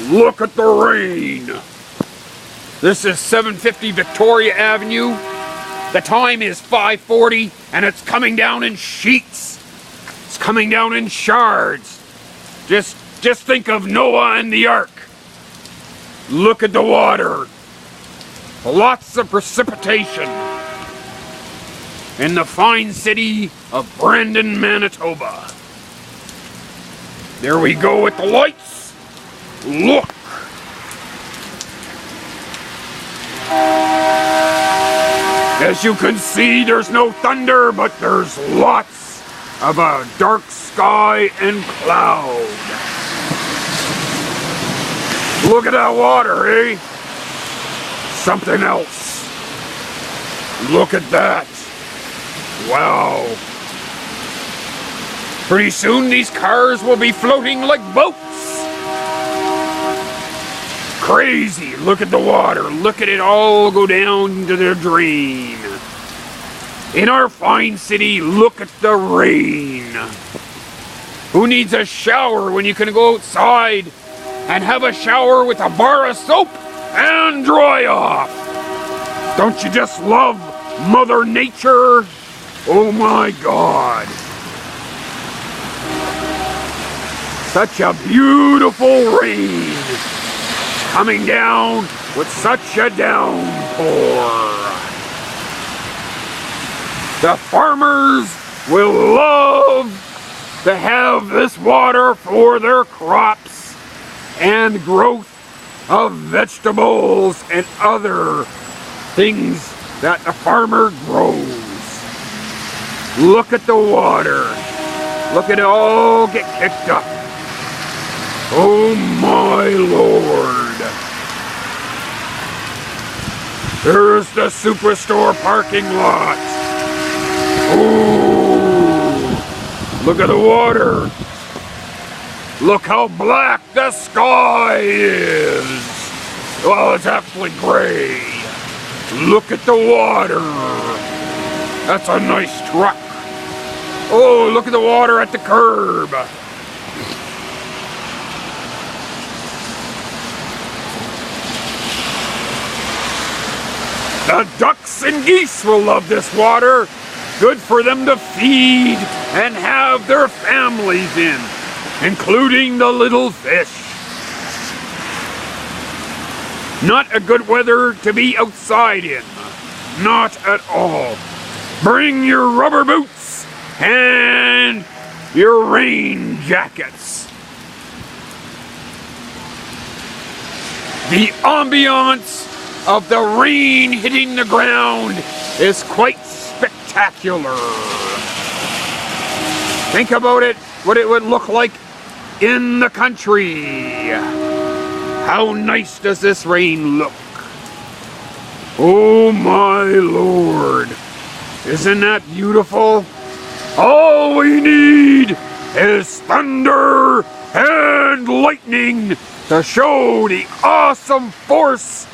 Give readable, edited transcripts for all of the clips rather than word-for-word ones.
Look at the rain. This is 750 Victoria Avenue. The time is 5:40 and it's coming down in sheets. It's coming down in shards. Just think of Noah and the ark. Look at the water. Lots of precipitation in the fine city of Brandon, Manitoba. There we go with the lights. Look. As you can see, there's no thunder, but there's lots of a dark sky and cloud. Look at that water, eh? Something else. Look at that. Wow. Pretty soon these cars will be floating like boats. Crazy. Look at the water. Look at it all go down to the drain. In our fine city, look at the rain. Who needs a shower when you can go outside and have a shower with a bar of soap and dry off? Don't you just love Mother Nature? Oh my God. Such a beautiful rain coming down with such a downpour. The farmers will love to have this water for their crops and growth of vegetables and other things that the farmer grows. Look at the water. Look at it all get kicked up. Oh my Lord. There's the Superstore parking lot. Oh, look at the water. Look how black the sky is. Well, it's actually gray. Look at the water. That's a nice truck. Oh, look at the water at the curb. The ducks and geese will love this water. Good for them to feed and have their families in, including the little fish. Not a good weather to be outside in. Not at all. Bring your rubber boots and your rain jackets. The ambiance of the rain hitting the ground is quite spectacular. Think about it, what it would look like in the country. How nice does this rain look? Oh my Lord. Isn't that beautiful? All we need is thunder and lightning to show the awesome force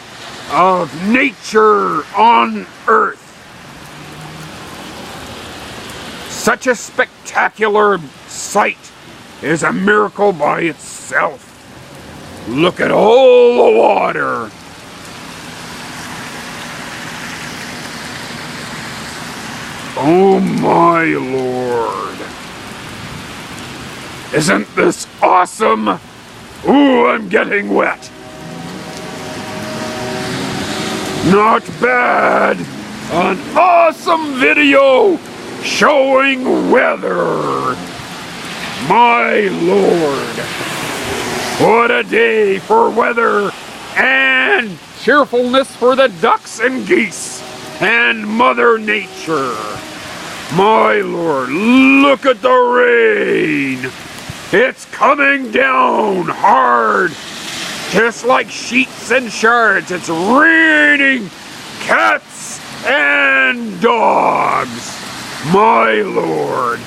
of nature on Earth. Such a spectacular sight is a miracle by itself. Look at all the water. Oh my Lord. Isn't this awesome? Ooh, I'm getting wet. Not bad. An awesome video showing weather. My Lord. What a day for weather and cheerfulness for the ducks and geese and Mother Nature. My Lord, look at the rain. It's coming down hard. Just like sheets and shards, it's raining cats and dogs. My Lord.